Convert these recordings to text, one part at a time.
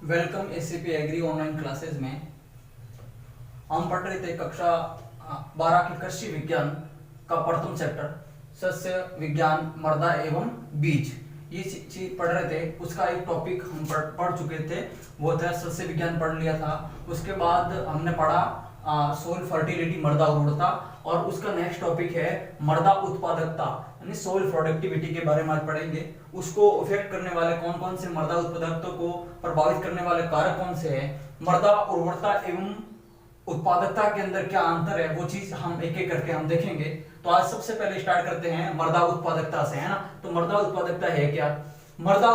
Welcome SCP agri online classes में हम पढ़ रहे थे कक्षा 12 की कृषि विज्ञान का प्रथम चैप्टर सस्य विज्ञान मृदा एवं बीज। ये चीज पढ़ रहे थे, उसका एक टॉपिक हम पढ़ चुके थे, वो था सस्य विज्ञान पढ़ लिया था। उसके बाद हमने पढ़ा सोइल फर्टिलिटी मृदा उर्वरता, और उसका नेक्स्ट टॉपिक है मृदा उत्पादकता यानी सोइल प्रोडक्टिविटी के बारे में आज पढ़ेंगे। उसको इफेक्ट करने वाले कौन कौन से मृदा उत्पादकता को प्रभावित करने वाले कारक कौन से हैं, मृदा उर्वरता एवं उत्पादकता के अंदर क्या अंतर है, वो चीज हम एक एक करके हम देखेंगे। तो आज सबसे पहले स्टार्ट करते हैं मृदा उत्पादकता से, है ना। तो मृदा उत्पादकता है क्या? मृदा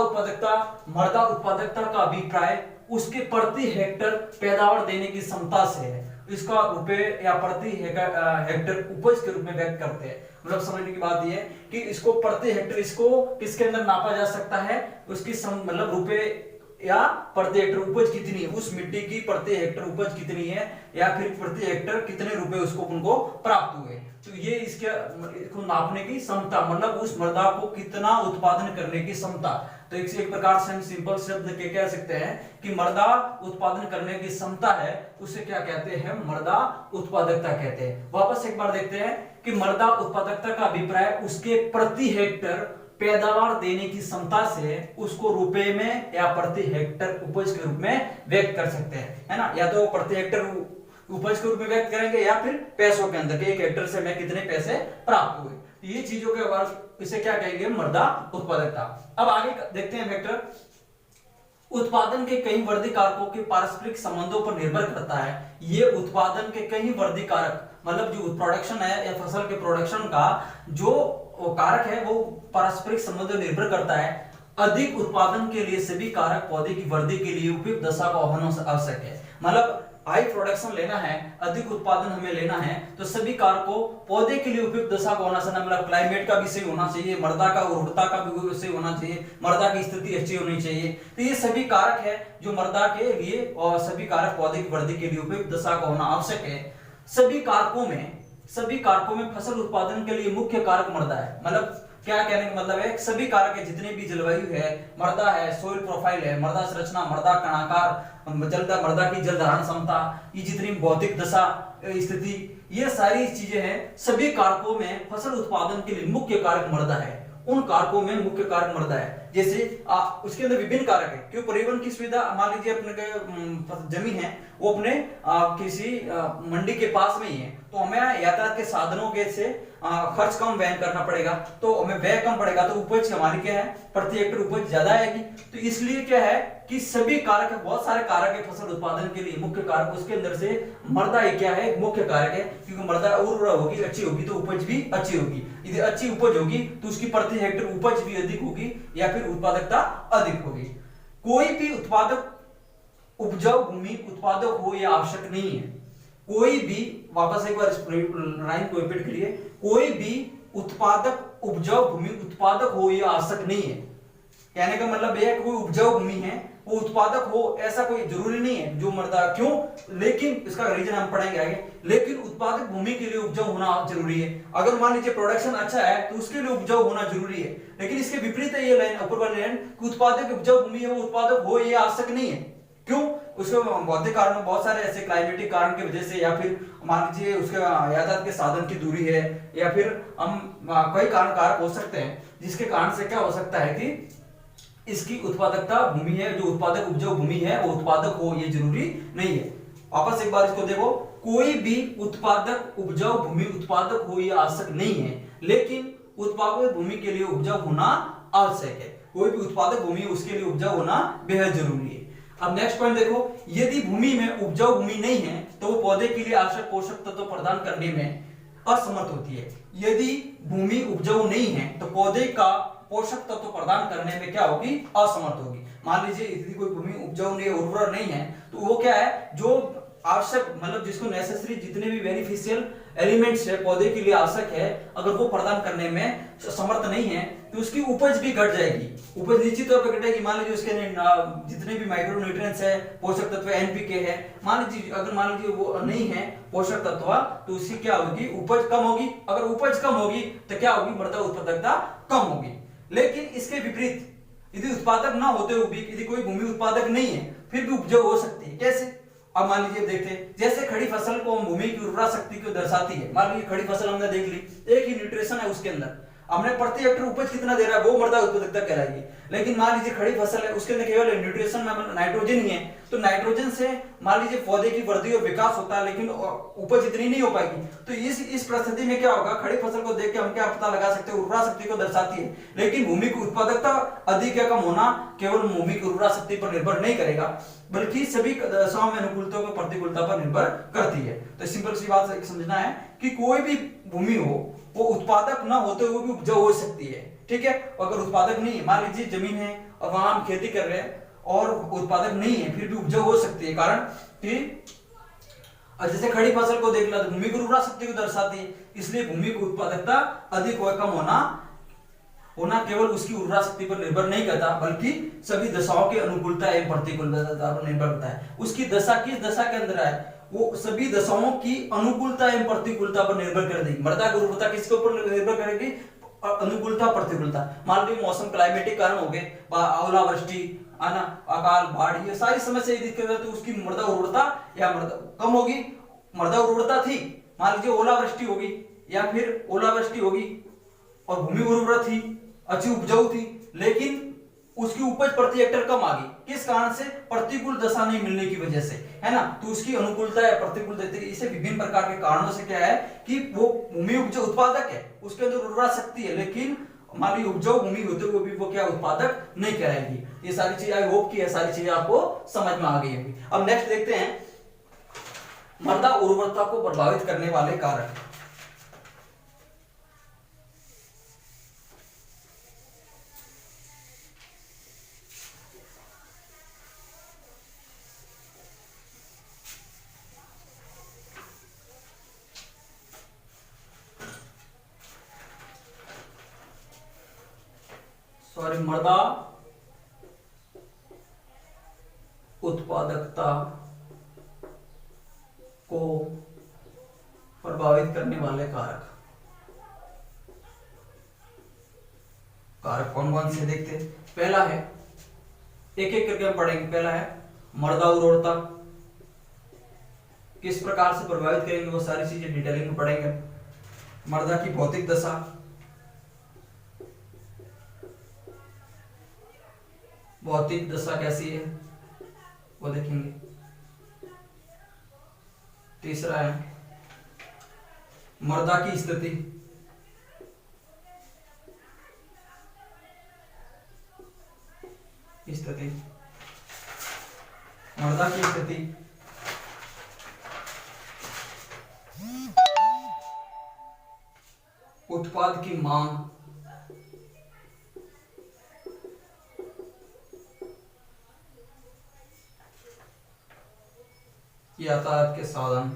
उत्पादकता का अभिप्राय उसके प्रति हेक्टर पैदावार देने की क्षमता से है। इसका रुपए या प्रति हेक्टर उपज के रूप में व्यक्त करते हैं। मतलब समझने की बात यह है कि इसको प्रति हेक्टर, इसको किसके अंदर नापा जा सकता है, उसकी मतलब रुपए या प्रति हेक्टर उपज कितनी है, उस मिट्टी की प्रति हेक्टर उपज कितनी है, या फिर प्रति हेक्टर कितने रुपए उसको उनको प्राप्त हुए। तो ये इसको नापने की क्षमता, मतलब उस मृदा को कितना उत्पादन करने की क्षमता। तो एक प्रकार से हम सिंपल शब्द के कह सकते हैं कि मृदा उत्पादन करने की क्षमता है, उसे क्या कहते हैं? मृदा उत्पादकता कहते हैं। वापस एक बार देखते हैं कि मृदा उत्पादकता का अभिप्राय उसके प्रति हेक्टर पैदावार देने की क्षमता से उसको रुपए में या प्रति हेक्टर उपज के रूप में व्यक्त कर सकते हैं, है ना। या तो प्रति हेक्टर उपज के रूप में व्यक्त करेंगे या फिर पैसों के अंदर, एक हेक्टर से मैं कितने पैसे प्राप्त हुए। ये चीजों के बाद इसे क्या कहेंगे? मृदा उत्पादकता। अब आगे देखते हैं फैक्टर। उत्पादन के कई वर्धी कारकों के पारस्परिक संबंधों पर निर्भर करता है। ये उत्पादन के कई वर्धी कारक, मतलब जो प्रोडक्शन है या फसल के प्रोडक्शन का जो कारक है वो पारस्परिक संबंधों पर निर्भर करता है। अधिक उत्पादन के लिए सभी कारक पौधे की वृद्धि के लिए उपयुक्त दशा का होना आवश्यक है। मतलब हाई प्रोडक्शन लेना है, अधिक उत्पादन हमें लेना है, तो सभी कारकों पौधे के लिए उपयुक्त दशा का होना चाहिए। मतलब क्लाइमेट का भी सही होना चाहिए, मृदा का उर्वरता का भी सही होना चाहिए, मृदा की स्थिति अच्छी होनी चाहिए। तो ये सभी कारक है जो मृदा के लिए, और सभी कारक पौधे की वृद्धि के लिए उपयुक्त दशा का होना आवश्यक है। सभी कारकों में फसल उत्पादन के लिए मुख्य कारक मृदा है। मतलब क्या कहने का मतलब है, सभी कारक है, जितने भी जलवायु है, मृदा है, सोइल प्रोफाइल है, मृदा संरचना, मृदा कणाकार, मृदा की जल धारण क्षमता, ये जितनी भौतिक दशा स्थिति, ये सारी चीजें हैं। सभी कारकों में फसल उत्पादन के लिए मुख्य कारक मृदा है। उन कारकों में मुख्य कारक मृदा है। जैसे उसके अंदर विभिन्न कारक है। क्यों? परिवहन की सुविधा, मान लीजिए अपने जमीन है वो अपने किसी मंडी के पास में ही है, तो हमें यातायात के साधनों के से खर्च कम व्यय करना पड़ेगा, तो हमें व्यय कम पड़ेगा, तो उपज हमारी क्या है? प्रति हेक्टर उपज ज्यादा आएगी। तो इसलिए क्या है कि सभी कारक है, बहुत सारे कारक है फसल उत्पादन के लिए मुख्य कारक, उसके अंदर से मृदा क्या है? एक मुख्य कारक है। क्योंकि मृदा उर्वरा होगी, अच्छी होगी, तो उपज भी अच्छी होगी। यदि अच्छी उपज होगी तो उसकी प्रति हेक्टर उपज भी अधिक होगी या फिर उत्पादकता अधिक होगी। कोई भी उत्पादक उपजाऊ भूमि उत्पादक हो यह आवश्यक नहीं है। कोई भी, वापस एक बार लाइन को रिपीट करिए, कोई भी उत्पादक उपजाऊ भूमि उत्पादक हो यह आवश्यक नहीं है। कहने का मतलब यह है कि कोई उपजाऊ भूमि है वो उत्पादक हो ऐसा कोई जरूरी नहीं है। जो मृदा, क्यों? लेकिन इसका रीजन हम पढ़ेंगे आगे। लेकिन उत्पादक भूमि के लिए उपजाऊ होना जरूरी है। अगर मान लीजिए प्रोडक्शन अच्छा है तो उसके लिए उपजाऊ होना जरूरी है। लेकिन इसके विपरीत है ये लाइन, ऊपर वाली लाइन, कि उत्पादक उपजाऊ भूमि है वो उत्पादक हो ये आवश्यक नहीं है। क्यों? उसके भौतिक कारण, बहुत सारे ऐसे क्लाइमेटिक कारण की वजह से, या फिर मान लीजिए उसके यातायात के साधन की दूरी है, या फिर हम कई कारण कारक हो सकते हैं जिसके कारण से क्या हो सकता है कि इसकी उत्पादकता भूमि है, जो उत्पादक उपजाऊ भूमि है वो उत्पादक हो ये जरूरी नहीं है। वापस एक बार इसको देखो, कोई भी उत्पादक उपजाऊ भूमि उत्पादक हो ये आवश्यक नहीं है, लेकिन उत्पादक भूमि के लिए उपजाऊ होना आवश्यक है। कोई भी उत्पादक भूमि उसके लिए उपजाऊ होना बेहद जरूरी है। अब नेक्स्ट पॉइंट देखो, यदि भूमि में उपजाऊ भूमि नहीं है तो वो पौधे के लिए आवश्यक पोषक तत्व प्रदान करने में असमर्थ होती है। यदि भूमि उपजाऊ नहीं है तो पौधे का पोषक तत्व प्रदान करने में क्या होगी? असमर्थ होगी। मान लीजिए यदि कोई भूमि उपजाऊ नहीं है, उर्वरा नहीं है, तो वो क्या है? जो आवश्यक, मतलब जिसको नेसेसरी जितने भी बेनिफिशियल एलिमेंट्स है पौधे के लिए आवश्यक है, अगर वो प्रदान करने में समर्थ नहीं है तो उसकी उपज भी घट जाएगी। उपज निश्चित तौर पर घटेगी। मान लीजिए उसके जितने भी माइक्रो न्यूट्रिएंट्स है, पोषक तत्व एनपीके है, मान लीजिए वो नहीं है पोषक तत्व, तो उसकी क्या होगी? उपज कम होगी। अगर उपज कम होगी तो क्या होगी? मृदा उत्पादकता कम होगी। लेकिन इसके विपरीत, यदि उत्पादक ना होते हुए भी, यदि कोई भूमि उत्पादक नहीं है फिर भी उपजाऊ हो सकती है। कैसे? अब मान लीजिए देखते हैं, जैसे खड़ी फसल को हम भूमि की उर्वरा शक्ति को दर्शाती है। मान लीजिए खड़ी फसल हमने देख ली, एक ही न्यूट्रिशन है उसके अंदर, हमने प्रति हेक्टेयर उपज कितना दे रहा है वो मृदा उत्पादकता कहलाएगी। लेकिन मान लीजिए खड़ी फसल है, उसके अंदर केवल न्यूट्रिशन में नाइट्रोजन ही है, तो नाइट्रोजन से मान लीजिए पौधे की वृद्धि और विकास होता है, लेकिन उपज इतनी नहीं हो पाएगी। तो इस परिस्थिति में क्या होगा, खड़ी फसल को देख के हम क्या पता लगा सकते हैं, उर्वरा शक्ति को दर्शाती है। लेकिन भूमि की उत्पादकता अधिक या कम होना केवल भूमि की उर्वरा शक्ति पर निर्भर नहीं करेगा, बल्कि सभी दशाओं में अनुकूलता व प्रतिकूलता पर निर्भर करती है। तो सिंपल सी बात समझना है कि कोई भी भूमि हो वो उत्पादक ना होते हुए भी उपजाऊ हो सकती है। ठीक है, अगर उत्पादक नहीं है, मान लीजिए जमीन है और वहां हम खेती कर रहे हैं और उत्पादक नहीं है, फिर भी उपजाऊ हो सकती है। कारण कि जैसे खड़ी फसल को देख लो तो भूमि की उर्वरा शक्ति को दर्शाती है, इसलिए भूमि की उत्पादकता अधिक व कम होना केवल उसकी उर्वरा शक्ति पर निर्भर नहीं करता, बल्कि सभी दशाओं की अनुकूलता एवं प्रतिकूलता पर निर्भर करता है। उसकी दशा किस दशा के अंदर है, वो सभी दशाओं की अनुकूलता एवं प्रतिकूलता पर निर्भर कर देगी। मृदा की उर्वरता किसके ऊपर निर्भर करेगी, अनुकूलता प्रतिकूलता। मान लीजिए मौसम क्लाइमेटिक कारण हो गए, ओलावृष्टि, है ना, अकाल, बाढ़, ये सारी समस्या यदि तो उसकी मृदा उर्वरता या मृदा कम होगी। मृदा उर्वरता थी, मान लीजिए ओलावृष्टि होगी या फिर ओलावृष्टि होगी और भूमि उर्वरा थी, अच्छी उपजाऊ थी, लेकिन उसकी उपज प्रति हेक्टेयर कम आ गई। किस कारण से, प्रतिकूल दशा नहीं मिलने की वजह से, है ना। तो उसकी अनुकूलता या प्रतिकूलता, इसे विभिन्न प्रकार के कारणों से क्या है कि वो भूमि उपजाऊ उत्पादक है, उसके अंदर उर्वरा शक्ति है, लेकिन हमारी उपजाऊ भूमि होते हुए भी वो क्या उत्पादक नहीं कहलाएगी। ये सारी चीजें आई होप कि ये सारी चीजें आपको समझ में आ गई होंगी। अब नेक्स्ट देखते हैं मृदा उर्वरता को प्रभावित करने वाले कारक। मृदा उत्पादकता को प्रभावित करने वाले कारक कौन कौन से देखते हैं। पहला है, एक एक करके हम पढ़ेंगे। पहला है मृदा उर्वरता, किस प्रकार से प्रभावित करेंगे वो सारी चीजें डिटेलिंग में पढ़ेंगे। मृदा की भौतिक दशा, भौतिक दशा कैसी है वो देखेंगे। तीसरा है मृदा की स्थिति, मृदा की स्थिति। उत्पाद की मांग, यातायात के साधन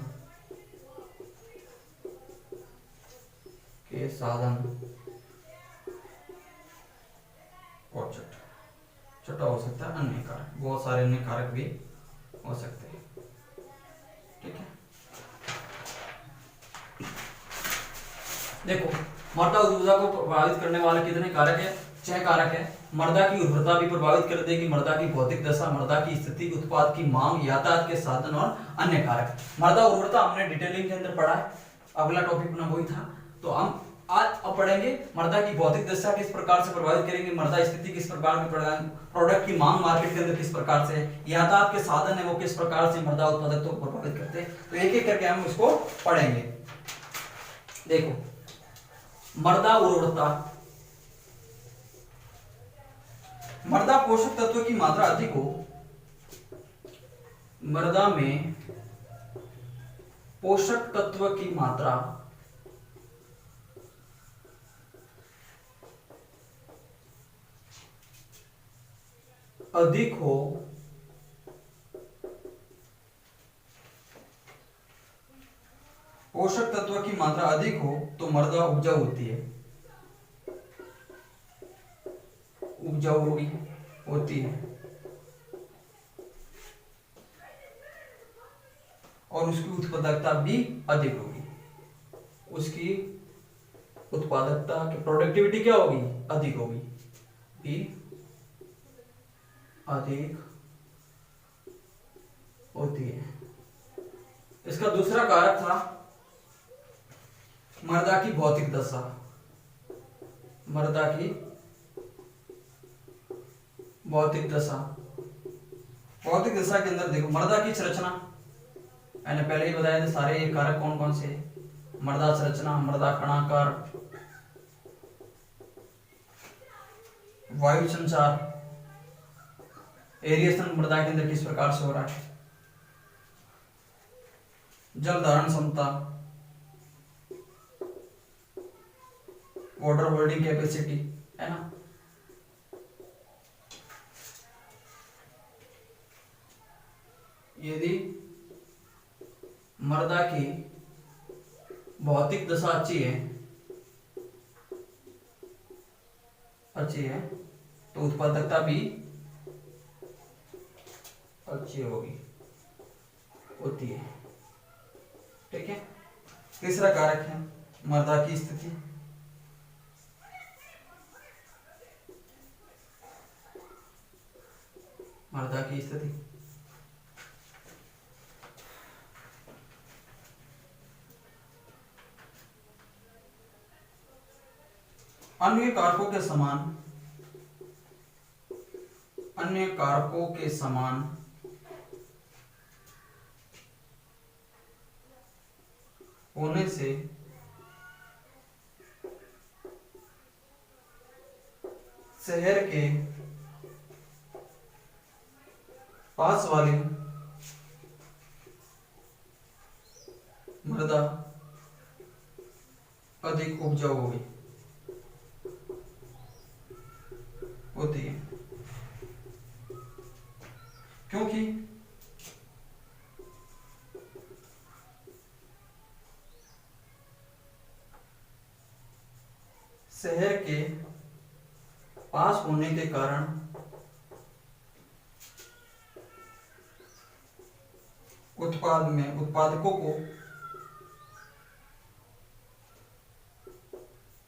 और छठा हो सकता है अन्य कारक, बहुत सारे अन्य कारक भी हो सकते हैं। ठीक है, देखो मृदा उर्वरता को प्रभावित करने वाले कितने कारक है, 6 कारक है। मृदा की उर्वरता भी प्रभावित कर देगी, मृदा की भौतिक दशा, मृदा की स्थिति, उत्पाद की मांग, यातायात के साधन और अन्य कारक। मृदा उर्वरता हमने डिटेलिंग के अंदर पढ़ा है, अगला टॉपिक अपना वही था। तो हम आज अब पढ़ेंगे मृदा की भौतिक दशा किस प्रकार से प्रभावित करेंगे, मृदा स्थिति किस प्रकार से, प्रोडक्ट की मांग मार्केट के अंदर किस प्रकार से, यातायात के साधन है वो किस प्रकार से मृदा उत्पादकता को प्रभावित करते हैं। तो एक एक करके हम इसको पढ़ेंगे। देखो मृदा उर्वरता, मृदा पोषक तत्व की मात्रा अधिक हो, मृदा में पोषक तत्व की मात्रा अधिक हो पोषक तत्व की मात्रा अधिक हो तो मृदा उपजाऊ होती है, उपजाऊ होती है और उसकी उत्पादकता भी अधिक होगी। उसकी उत्पादकता की प्रोडक्टिविटी क्या होगी, अधिक होगी, भी अधिक होती है। इसका दूसरा कारक था मृदा की भौतिक दशा। मृदा की भौतिक दशा, भौतिक दशा के अंदर देखो मृदा की संरचना, मैंने पहले ही बताया था सारे ये कारक कौन कौन से, मृदा संरचना, मृदा कणाकार, वायु संचार, एरिएशन मृदा के अंदर किस प्रकार से हो रहा है, जल धारण क्षमता, वाटर होल्डिंग कैपेसिटी, है ना। यदि मृदा की भौतिक दशा अच्छी है तो उत्पादकता भी अच्छी होती है। ठीक है। तीसरा कारक है मृदा की स्थिति। मृदा की स्थिति अन्य कारकों के समान होने से शहर के पास वाली मृदा अधिक उपजाऊ होती है, क्योंकि शहर के पास होने के कारण उत्पादकों को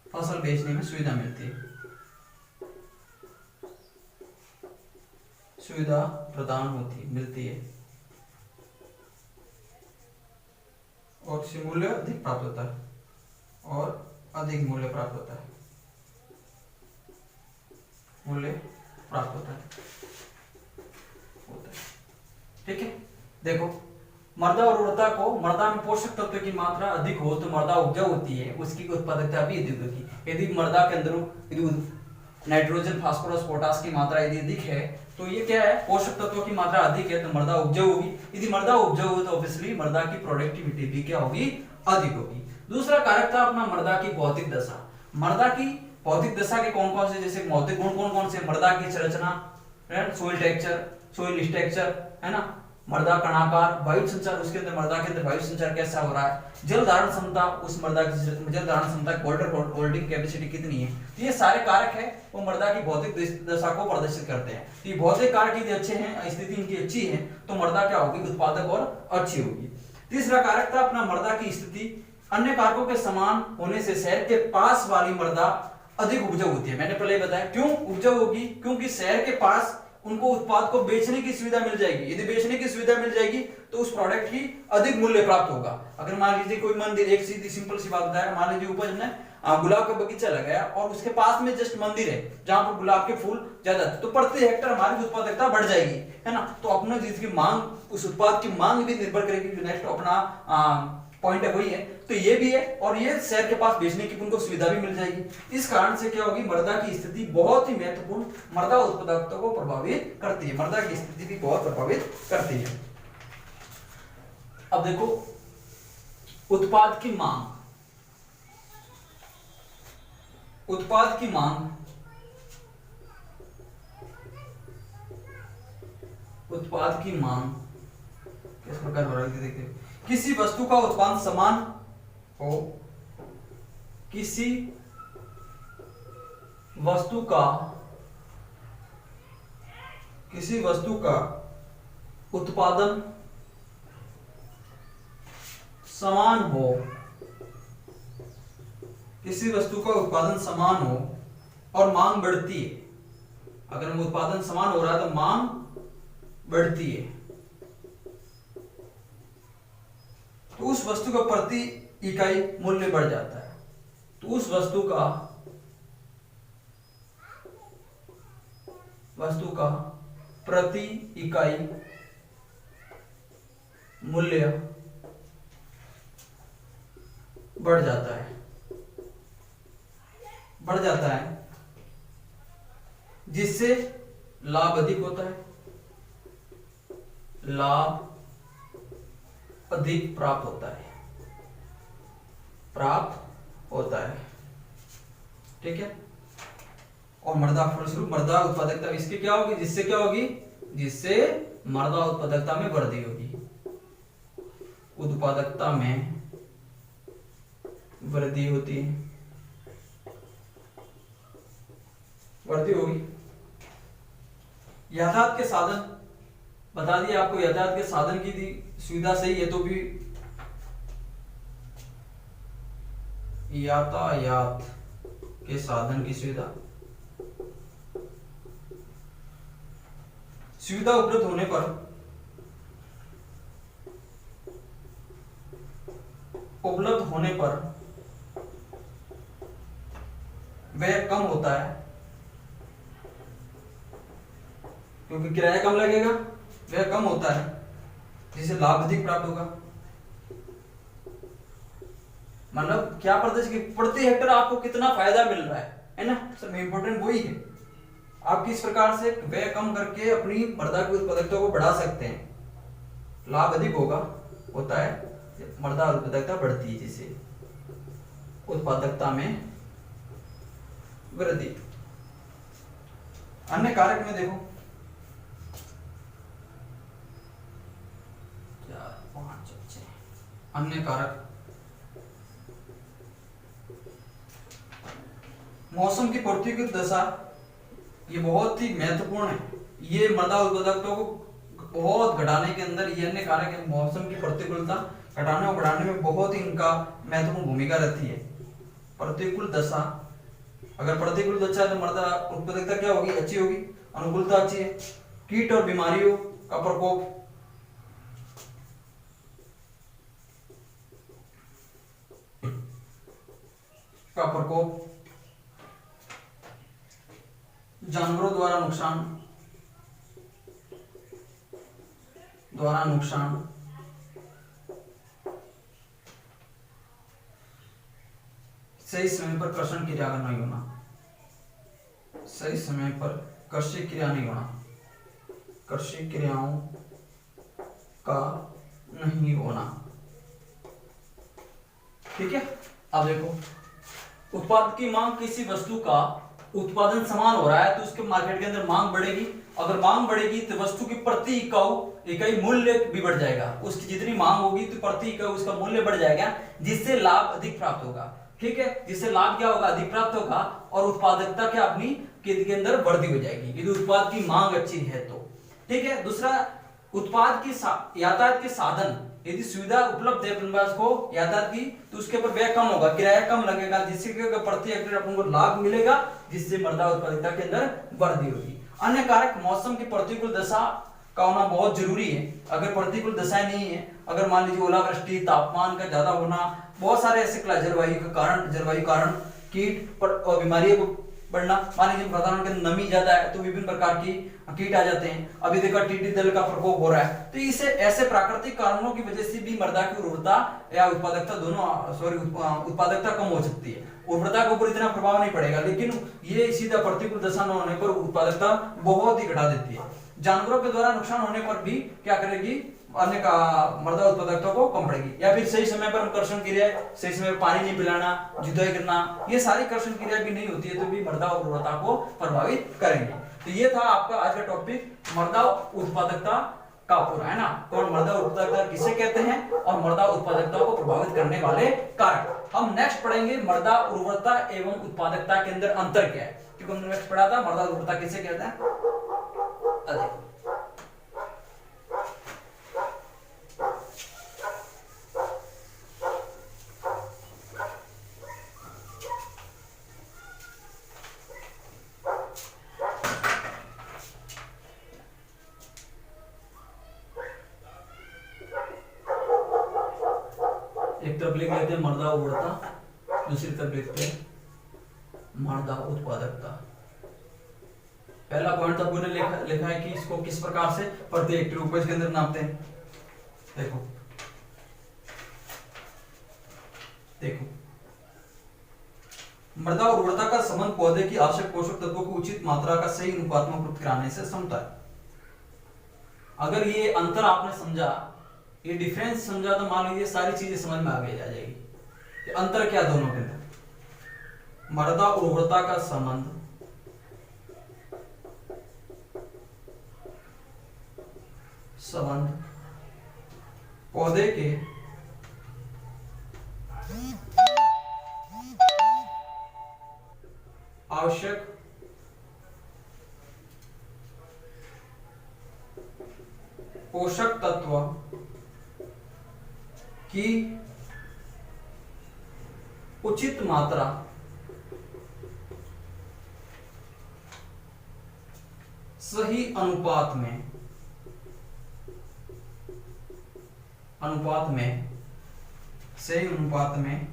फसल बेचने में सुविधा मिलती है, सुविधा प्रदान मिलती है और से मूल्य अधिक प्राप्त होता है और अधिक मूल्य प्राप्त होता है, ठीक है। देखो मृदा उर्वरता को, मृदा में पोषक तत्व की मात्रा अधिक हो तो मृदा उपजाऊ होती है, उसकी उत्पादकता भी अधिक होगी। यदि मृदा के अंदर नाइट्रोजन, फास्फोरस, पोटास की मात्रा यदि अधिक है तो ये क्या है, पोषक तत्वों की मात्रा अधिक है तो मृदा उपजाऊ होगी। यदि मृदा उपजाऊ हो तो ऑब्वियसली मृदा की प्रोडक्टिविटी भी क्या होगी, अधिक होगी। दूसरा कारक था अपना मृदा की भौतिक दशा। मृदा की भौतिक दशा के कौन कौन से, जैसे भौतिक गुण कौन कौन से, मृदा की संरचना, सोइल टेक्सचर, सोइल स्ट्रक्चर, है ना, मृदा कणाकार, वायु संचार, उसके अंदर मृदा के अंदर वायु संचार कैसा हो रहा है, जल धारण क्षमता, उस मृदा की जल धारण क्षमता, वाटर होल्डिंग कैपेसिटी कितनी है, तो ये सारे कारक है वो मृदा की भौतिक दशा को प्रदर्शित करते हैं। तो ये भौतिक कारक यदि अच्छे हैं, स्थिति इनकी अच्छी है तो मृदा क्या होगी, उत्पादक और अच्छी होगी। तीसरा कारक था अपना मृदा की स्थिति अन्य कारकों के समान होने से शहर के पास वाली मृदा अधिक उपजाऊ होती है। मैंने पहले बताया क्यों उपजाऊ होगी, क्योंकि शहर के पास उनको उत्पाद को बेचने की सुविधा मिल जाएगी। यदि बेचने की सुविधा मिल जाएगी तो उस प्रोडक्ट की अधिक मूल्य प्राप्त होगा। अगर मान लीजिए कोई मंदिर, एक सीधी सिंपल सी बात बताया, मान लीजिए ऊपर ने गुलाब का बगीचा लगाया और उसके पास में जस्ट मंदिर है जहां पर गुलाब के फूल ज्यादा, तो प्रति हेक्टर हमारी उत्पादकता बढ़ जाएगी, है ना। तो अपना जिसकी मांग, उस उत्पाद की मांग भी निर्भर करेगी, जो नेक्स्ट अपना पॉइंट है वही है। तो ये भी है और ये शहर के पास बेचने की उनको सुविधा भी मिल जाएगी। इस कारण से क्या होगी, मृदा की स्थिति बहुत ही महत्वपूर्ण मृदा उत्पादकता को प्रभावित करती है। मृदा की स्थिति भी बहुत प्रभावित करती है। अब देखो उत्पाद की मांग, उत्पाद की मांग, उत्पाद की मांग किस प्रकार हो रही है देखिए। किसी वस्तु का उत्पादन समान हो, किसी वस्तु का उत्पादन समान हो, किसी वस्तु का उत्पादन समान हो और मांग बढ़ती है। अगर उत्पादन समान हो रहा है तो मांग बढ़ती है, तो उस वस्तु का प्रति इकाई मूल्य बढ़ जाता है। तो उस वस्तु का प्रति इकाई मूल्य बढ़ जाता है जिससे लाभ अधिक होता है, लाभ अधिक प्राप्त होता है। ठीक है। और मृदा फलस्वरूप मृदा उत्पादकता इसकी क्या होगी, जिससे मृदा उत्पादकता में वृद्धि होगी, उत्पादकता में वृद्धि होगी। यातायात के साधन बता दिए आपको, यातायात के साधन की सुविधा सही है तो भी यातायात के साधन की सुविधा उपलब्ध होने पर व्यय कम होता है, क्योंकि किराया कम लगेगा, व्यय कम होता है, जिससे लाभ अधिक प्राप्त होगा। मतलब क्या प्रति हेक्टेयर आपको कितना फायदा मिल रहा है ना, सब इंपॉर्टेंट वही है। आप किस प्रकार से व्यय कम करके अपनी मृदा की उत्पादकता को बढ़ा सकते हैं, लाभ अधिक होता है, मृदा उत्पादकता बढ़ती है, जिससे उत्पादकता में वृद्धि। अन्य कारक में देखो 4 5 6 अन्य कारक। मौसम की प्रतिकूल दशा ये बहुत ही महत्वपूर्ण है, ये मृदा उत्पादकता को बहुत घटाने के अंदर ये अन्य कारक है। मौसम की प्रतिकूलता घटाने और बढ़ाने में बहुत ही इनका महत्वपूर्ण भूमिका रहती है। प्रतिकूल दशा, अगर प्रतिकूल दशा है तो मृदा उत्पादकता क्या होगी, अच्छी होगी, अनुकूलता अच्छी है। कीट और बीमारियों का प्रकोप, जानवरों द्वारा नुकसान, सही समय पर कर्षण क्रिया नहीं होना, सही समय पर कृषि क्रिया नहीं होना, कृषि क्रियाओं का नहीं होना। ठीक है। अब देखो, उत्पाद की मांग, किसी वस्तु का उत्पादन समान हो रहा है तो उसके मार्केट के अंदर मांग बढ़ेगी। अगर मांग बढ़ेगी तो वस्तु की प्रति इकाई मूल्य भी बढ़ जाएगा। उसकी जितनी मांग होगी तो प्रति इकाई उसका मूल्य बढ़ जाएगा, जिससे लाभ अधिक प्राप्त होगा। ठीक है। जिससे लाभ क्या होगा, अधिक प्राप्त होगा, और उत्पादकता क्या अपनी के अंदर वृद्धि हो जाएगी यदि उत्पाद की मांग अच्छी है तो। ठीक है। दूसरा, उत्पाद की यातायात के साधन, यदि सुविधा उपलब्ध है अपने पास को यातायात की, तो उसके ऊपर व्यय कम होगा, किराया कम लगेगा, जिससे प्रति हेक्टेयर अपन को लाभ मिलेगा, जिससे मृदा उत्पादकता के अंदर वृद्धि होगी। अन्य कारक, मौसम की प्रतिकूल दशा का होना बहुत जरूरी है। अगर प्रतिकूल दशाएं नहीं है, अगर मान लीजिए ओलावृष्टि, तापमान का ज्यादा होना, बहुत सारे ऐसे जलवायु कारण, कीट और बीमारियों को बढ़ना, मान लीजिए वातावरण के नमी ज्यादा है तो विभिन्न प्रकार की कीट आ जाते हैं। अभी देखा टिड्डी दल का प्रकोप हो रहा है, तो इसे ऐसे प्राकृतिक कारणों की वजह से भी मृदा की उर्वरता या उत्पादकता उत्पादकता कम हो सकती है। उर्वरता के ऊपर इतना प्रभाव नहीं पड़ेगा, लेकिन ये सीधा प्रतिकूल दशा न होने पर उत्पादकता बहुत ही घटा देती है। जानवरों के द्वारा नुकसान होने पर भी क्या करेगी, अन्य का मृदा उत्पादकता को कम पड़ेगी। या फिर सही समय पर कर्षण क्रिया, सही समय पर पानी नहीं पिलाना, जुताई करना, ये सारी कर्षण क्रिया भी नहीं होती है तो भी मृदा उर्वरता को प्रभावित करेंगे। तो ये था आपका आज का टॉपिक, मृदा उत्पादकता का पूरा, है ना। तो मृदा उत्पादकता किसे कहते हैं और मृदा उत्पादकता को प्रभावित करने वाले कारक। हम नेक्स्ट पढ़ेंगे मृदा उर्वरता एवं उत्पादकता के अंदर अंतर क्या है, क्योंकि हमने नेक्स्ट पढ़ा था मृदा उर्वरता किसे कहते हैं। एक तरफ लिख लेते हैं मृदा उर्वरता, दूसरी तरफ लिखते हैं मृदा उत्पादकता। पहला पॉइंट तो आपने लिखा है कि इसको किस प्रकार से प्रति हेक्टेयर उपज के अंदर नापते हैं। देखो देखो, मृदा उर्वरता का संबंध पौधे की आवश्यक पोषक तत्वों की उचित मात्रा का सही अनुपात में उपलब्ध कराने से समता है। अगर ये अंतर आपने समझा, ये डिफरेंस समझा, तो मान लीजिए सारी चीजें समझ में आगे आ जाएगी। ये अंतर क्या दोनों के अंदर, मृदा उर्वरता का संबंध पौधे के आवश्यक पोषक तत्व की उचित मात्रा सही अनुपात में सही अनुपात में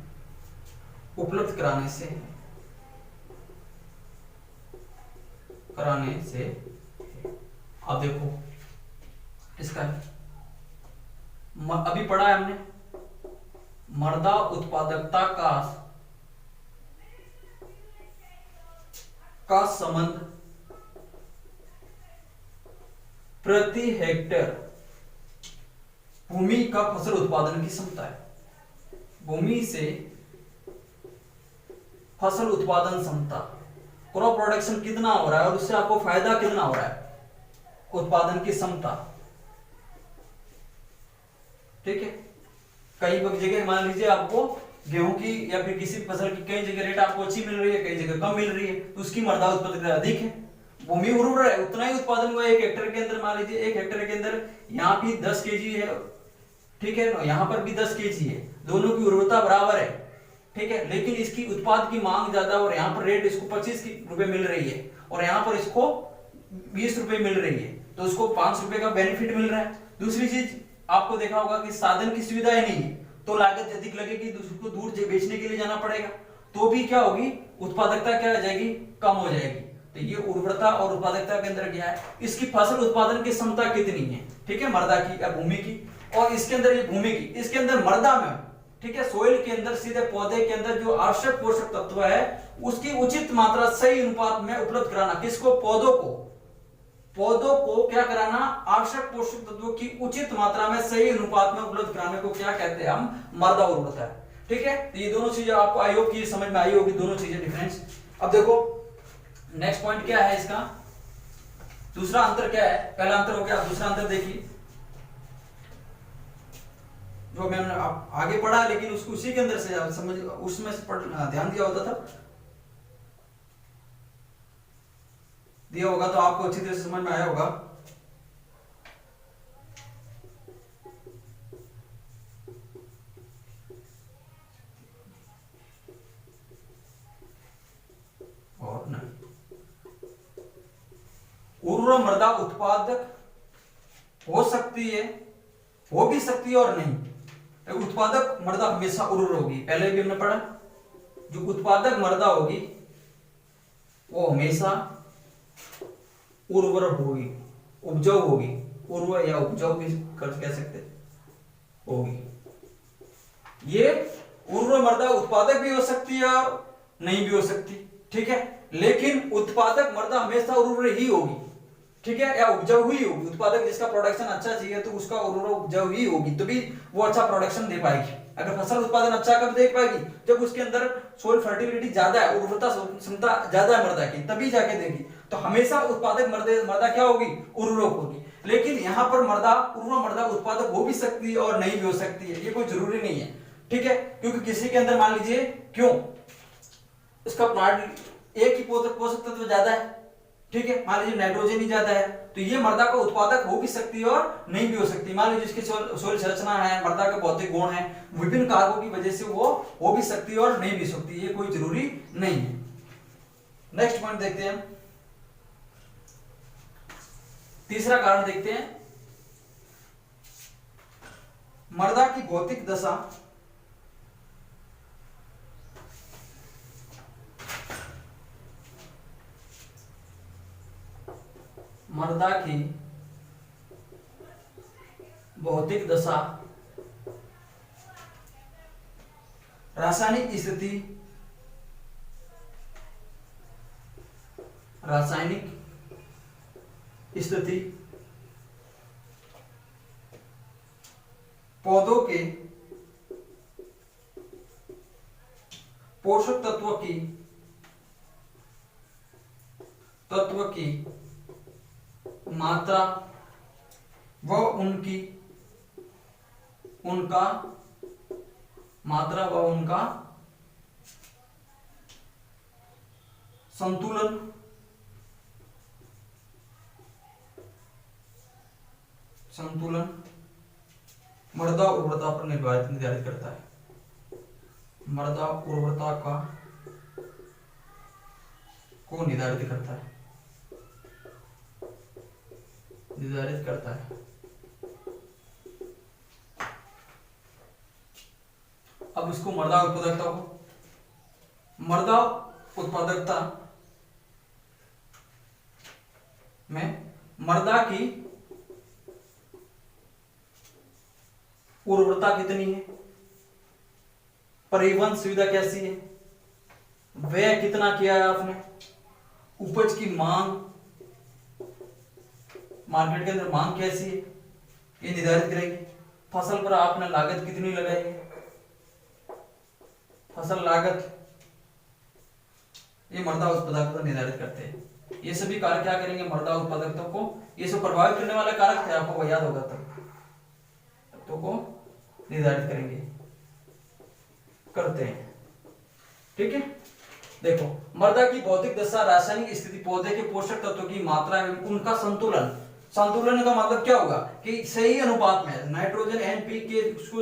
उपलब्ध कराने से अब देखो इसका अभी पढ़ा है हमने, मृदा उत्पादकता का संबंध प्रति हेक्टेयर भूमि का फसल उत्पादन की क्षमता है। भूमि से फसल उत्पादन क्षमता, क्रॉप प्रोडक्शन कितना हो रहा है और उससे आपको फायदा कितना हो रहा है, उत्पादन की क्षमता। ठीक है, कई जगह मान लीजिए आपको गेहूं की या फिर किसी फसल की कई जगह रेट आपको अच्छी मिल रही है, कई जगह कम मिल रही है, तो उसकी मृदा उत्पादकता अधिक है। भूमि उर्वर है, उतना ही उत्पादन हुआ एक हेक्टेयर के अंदर। मान लीजिए एक हेक्टेयर के अंदर यहाँ भी 10 केजी है, ठीक है, यहाँ पर भी 10 केजी है, दोनों की उर्वरता बराबर है, ठीक है, लेकिन इसकी उत्पाद की मांग ज्यादा और यहाँ पर रेट इसको 25 रुपए मिल रही है और यहाँ पर इसको 20 रुपए मिल रही है, तो उसको 5 रुपए का बेनिफिट मिल रहा है। दूसरी चीज आपको देखा होगा कि साधन की सुविधा ही नहीं है, तो लागत अधिक लगेगी, उसको दूर बेचने के लिए जाना पड़ेगा, तो भी क्या होगी, उत्पादकता क्या हो जाएगी, कम हो जाएगी। तो ये उर्वरता और उत्पादकता के अंदर क्या है, इसकी फसल उत्पादन की क्षमता कितनी है, ठीक है, मृदा की या भूमि की, और इसके अंदर ये भूमि की, इसके अंदर मृदा में, ठीक है, सोइल के अंदर सीधे पौधे के अंदर जो आवश्यक पोषक तत्व है उसकी उचित मात्रा सही अनुपात में उपलब्ध कराना। किसको, पौधों को क्या कराना, आवश्यक पोषक तत्वों की उचित मात्रा में सही अनुपात में उपलब्ध कराने को क्या कहते हैं हम, मृदा उर्वरता। ठीक है, तो ये दोनों चीजें आपको आई होप की समझ में आई होगी, दोनों चीजें डिफरेंस। अब देखो नेक्स्ट पॉइंट क्या है इसका, दूसरा अंतर क्या है, पहला अंतर हो गया, दूसरा अंतर देखिए जो मैंने आगे पढ़ा, लेकिन उसको उसी के अंदर से समझ, उसमें से ध्यान दिया होता था, दिया होगा तो आपको अच्छी तरह से समझ में आया होगा। और नहीं, उर्वर मृदा उत्पादक हो सकती है, हो भी सकती है और नहीं। उत्पादक मृदा हमेशा उर्वर होगी, पहले भी हमने पढ़ा, जो उत्पादक मृदा होगी वो हमेशा उर्वर होगी, उपजाऊ होगी, उर्वर या उपजाऊ भी कह सकते होगी। ये उर्वर मृदा उत्पादक भी हो सकती है और नहीं भी हो सकती, ठीक है, लेकिन उत्पादक मृदा हमेशा उर्वर ही होगी, ठीक है, या उपजाऊ ही होगी। उत्पादक जिसका प्रोडक्शन अच्छा चाहिए तो उसका उर्वर उपजाऊ ही होगी, तभी वो अच्छा प्रोडक्शन दे पाएगी। अगर फसल उत्पादन अच्छा कब दे पाएगी, जब उसके अंदर सोइल फर्टिलिटी ज्यादा है, उर्वरता क्षमता ज्यादा है मृदा की, तभी जाके देगी। तो हमेशा उत्पादक मृदा क्या होगी, उर्वरक होगी। लेकिन यहाँ पर उर्वर मृदा उत्पादक हो भी सकती है और नहीं भी हो सकती है, ये कोई जरूरी नहीं है, ठीक है, क्योंकि किसी के अंदर मान लीजिए क्यों इसका एक ही पोषक तत्व ज्यादा है, ठीक है, मान लीजिए नाइट्रोजन ही ज्यादा है, तो ये मृदा का उत्पादक हो भी सकती है और नहीं भी हो सकती। मान लीजिए इसकी सोइल संरचना है, मृदा के भौतिक गुण है, विभिन्न कारकों की वजह से वो हो भी सकती है और नहीं भी सकती, ये कोई जरूरी नहीं है। नेक्स्ट पॉइंट देखते हैं, तीसरा कारण देखते हैं, मृदा की भौतिक दशा मृदा की भौतिक दशा, रासायनिक स्थिति, पौधों के पोषक तत्व की मात्रा व उनका संतुलन मृदा उर्वरता पर निर्धारित करता है। मृदा उर्वरता को निर्धारित करता है। अब इसको मृदा उत्पादकता में मृदा की उर्वरता कितनी है, परिवहन सुविधा कैसी है, व्यय कितना किया है आपने, उपज की मांग, मार्केट के अंदर मांग कैसी है, ये निर्धारित करेगी। फसल पर आपने लागत कितनी लगाई है, फसल लागत, ये मृदा उत्पादकता निर्धारित करते हैं। ये सभी कारक क्या करेंगे, मृदा उत्पादकता को, ये सब प्रभावित करने वाले कारक थे, आपको याद होगा तत्वों को निर्धारित करते हैं। ठीक है, देखो मृदा की भौतिक दशा, रासायनिक स्थिति, पौधे के पोषक तत्वों की मात्रा एवं उनका संतुलन। संतुलन का मतलब क्या होगा कि सही अनुपात में नाइट्रोजन एनपीके उसको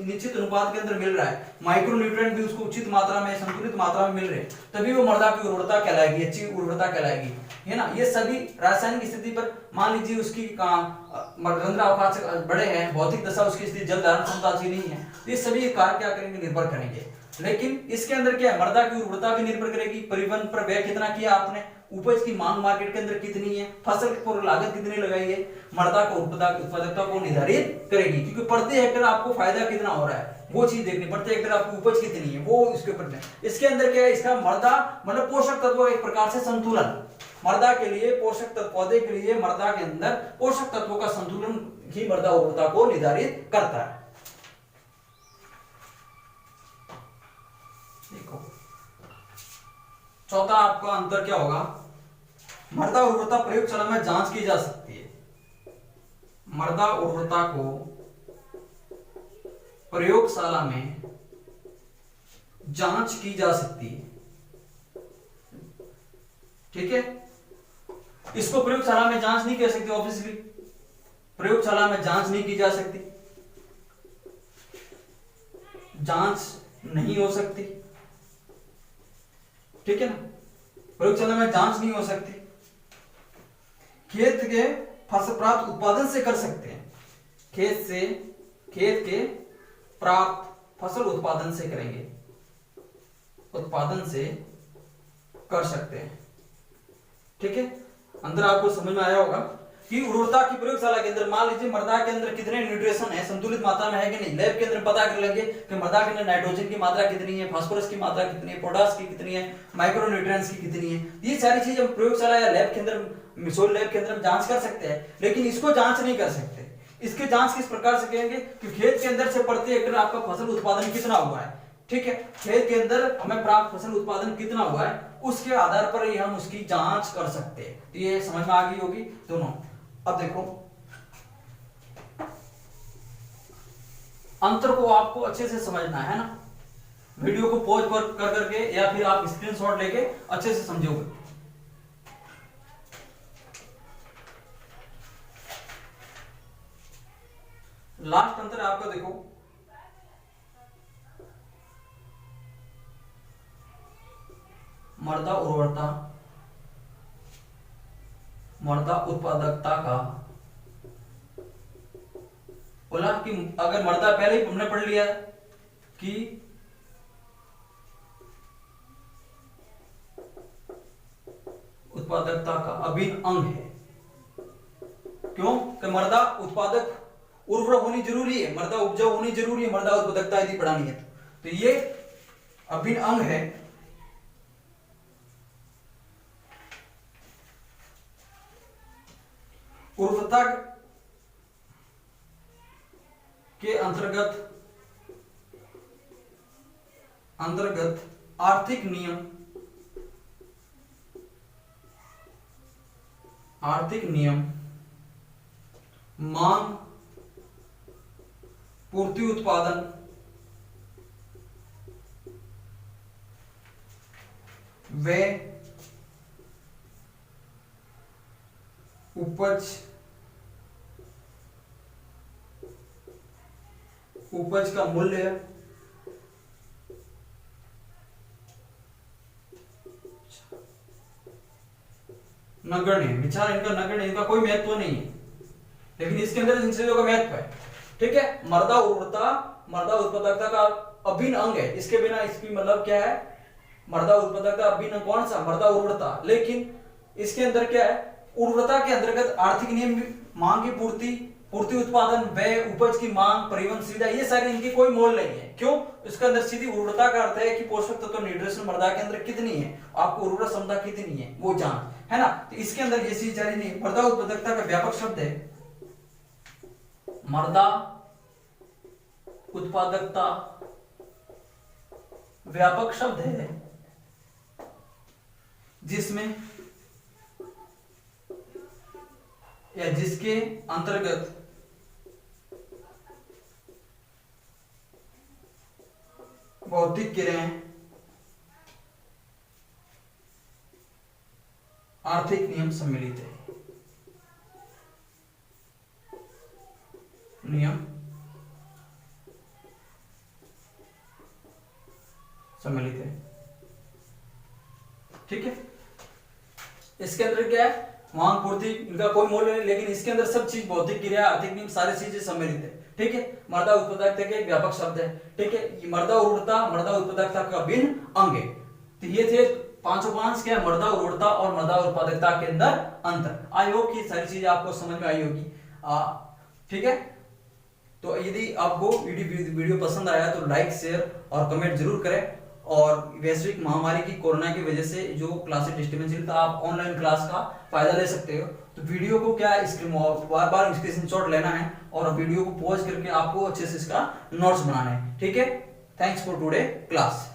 निश्चित अनुपात के अंदर मिल रहा है, माइक्रोन्यूट्रिएंट भी उसको उचित मात्रा में, संतुलित मात्रा में मिल रहे हैं, तभी वो मृदा की उर्वरता कहलाएगी, अच्छी उर्वरता कहलाएगी, है ना। ये सभी रासायनिक स्थिति पर मान लीजिए उसकी रंध्र अवकाश बड़े हैं, भौतिक दशा उसकी स्थिति जल धारण क्षमता अच्छी नहीं है, ये सभी कारक क्या करेंगे, निर्भर करेंगे। लेकिन इसके अंदर क्या है, मृदा की उर्वरता भी निर्भर करेगी, परिवहन पर व्यय कितना किया आपने, उपज की मांग मार्केट के अंदर कितनी है, फसल पर लागत कितनी लगाई है, मृदा को उत्पादकता को निर्धारित करेगी। क्योंकि प्रति हेक्टेयर आपको फायदा कितना हो रहा है वो चीज देखनी, प्रति हेक्टेयर आपको उपज कितनी है वो इसके ऊपर। इसके अंदर क्या है, इसका मृदा मतलब पोषक तत्व एक प्रकार से संतुलन, मृदा के लिए पोषक तत्व, पौधे के लिए मृदा के अंदर पोषक तत्वों का संतुलन ही मृदा उर्वरता को निर्धारित करता है। देखो चौथा आपका अंतर क्या होगा, मृदा उर्वरता प्रयोगशाला में जांच की जा सकती है। मृदा उर्वरता को प्रयोगशाला में जांच की जा सकती है। ठीक है, इसको प्रयोगशाला में जांच नहीं कर सकती, ऑब्वियसली प्रयोगशाला में जांच नहीं की जा सकती, जांच नहीं हो सकती। ठीक है ना, प्रयोगशाला में जांच नहीं हो सकती। खेत के फसल प्राप्त उत्पादन से कर सकते हैं, खेत के प्राप्त फसल उत्पादन से करेंगे, उत्पादन से कर सकते हैं। ठीक है, अंदर आपको समझ में आया होगा कि उर्वरता की प्रयोगशाला के अंदर मान लीजिए मृदा के अंदर कितने न्यूट्रिशन है, संतुलित मात्रा में है कि नहीं, लैब के अंदर पता कर लेंगे कि मृदा के अंदर नाइट्रोजन की मात्रा कितनी है, फास्फोरस की मात्रा कितनी है, पोटास की कितनी है, माइक्रोन्यूट्रिएंट्स की कितनी है। ये सारी चीजें हम प्रयोगशाला या लैब के अंदर, सोइल लैब के अंदर जांच कर सकते हैं, लेकिन इसको जांच नहीं कर सकते। इसके जांच किस प्रकार से करेंगे कि खेत के अंदर से प्रति हेक्टेयर आपका फसल उत्पादन कितना हुआ है, ठीक है, खेत के अंदर हमें प्राप्त फसल उत्पादन कितना हुआ है, उसके आधार पर ही हम उसकी जांच कर सकते हैं। तो ये समझ में आ गई होगी दोनों। अब देखो अंतर को आपको अच्छे से समझना है ना, वीडियो को पॉज कर करके या फिर आप स्क्रीनशॉट लेके अच्छे से समझोगे। लास्ट अंतर आपका देखो, मृदा उर्वरता, मृदा उत्पादकता का बोला कि अगर मृदा पहले ही हमने पढ़ लिया कि उत्पादकता का अभिन्न अंग है, क्यों कि मृदा उत्पादक उर्वर होनी जरूरी है, मृदा उपजाऊ होनी जरूरी है, मृदा उत्पादकता यदि बढ़ानी है तो ये अभिन्न अंग है उर्वरता के अंतर्गत आर्थिक नियम मांग पूर्ति उत्पादन व उपज का मूल्य नगण्य, विचार इनका नगण्य, इनका कोई महत्व नहीं है, लेकिन इसके अंदर इन चीजों का महत्व है। ठीक है, मृदा उर्वरता मृदा उत्पादकता का अभिन्न अंग है, इसके बिना इसकी मतलब क्या है, मृदा उत्पादकता अभिन्न कौन सा, मृदा उर्वरता। लेकिन इसके अंदर क्या है, उर्वरता के अंतर्गत आर्थिक नियम, मांग की पूर्ति उत्पादन, व्यय, उपज की मांग, परिवहन सुविधा, ये सारे इनकी कोई मोल नहीं है। क्यों? इसके अंदर सीधी उर्वरता का अर्थ है कि पोषक तत्व न्यूट्रिशन मृदा के अंदर कितनी है, आपको उर्वरक क्षमता कितनी है वो जान, है ना। तो इसके अंदर ये चीज जारी नहीं। मृदा उत्पादकता का व्यापक शब्द है मृदा उत्पादकता, व्यापक शब्द है जिसमें या जिसके अंतर्गत भौतिक क्रियाएं, आर्थिक नियम सम्मिलित है, नियम सम्मिलित है। ठीक है, इसके अंदर क्या है, मांग पूर्ति इनका कोई मूल्य नहीं, लेकिन इसके अंदर सब चीज भौतिक क्रिया, आर्थिक नियम, सारी चीजें सम्मिलित है। ठीक है, मृदा उत्पादकता के एक व्यापक शब्द है। ठीक है, ये मृदा उर्वरता मृदा उत्पादकता का भिन्न अंग है। तो ये थे पांचों पांच क्या, मृदा उर्वरता और मृदा उत्पादकता के अंदर अंतर। आई होप कि सारी चीजें आपको समझ में आई होगी। ठीक है, तो यदि आपको वीडियो पसंद आया तो लाइक, शेयर और कमेंट जरूर करें। और वैश्विक महामारी की कोरोना की वजह से जो क्लासेस डिस्टर्बेंस था, आप ऑनलाइन क्लास का फायदा ले सकते हो। तो वीडियो को क्या बार बार स्क्रीनशॉट लेना है और वीडियो को पॉज करके आपको अच्छे से इसका नोट्स बनाना है। ठीक है, थैंक्स फॉर टुडे क्लास।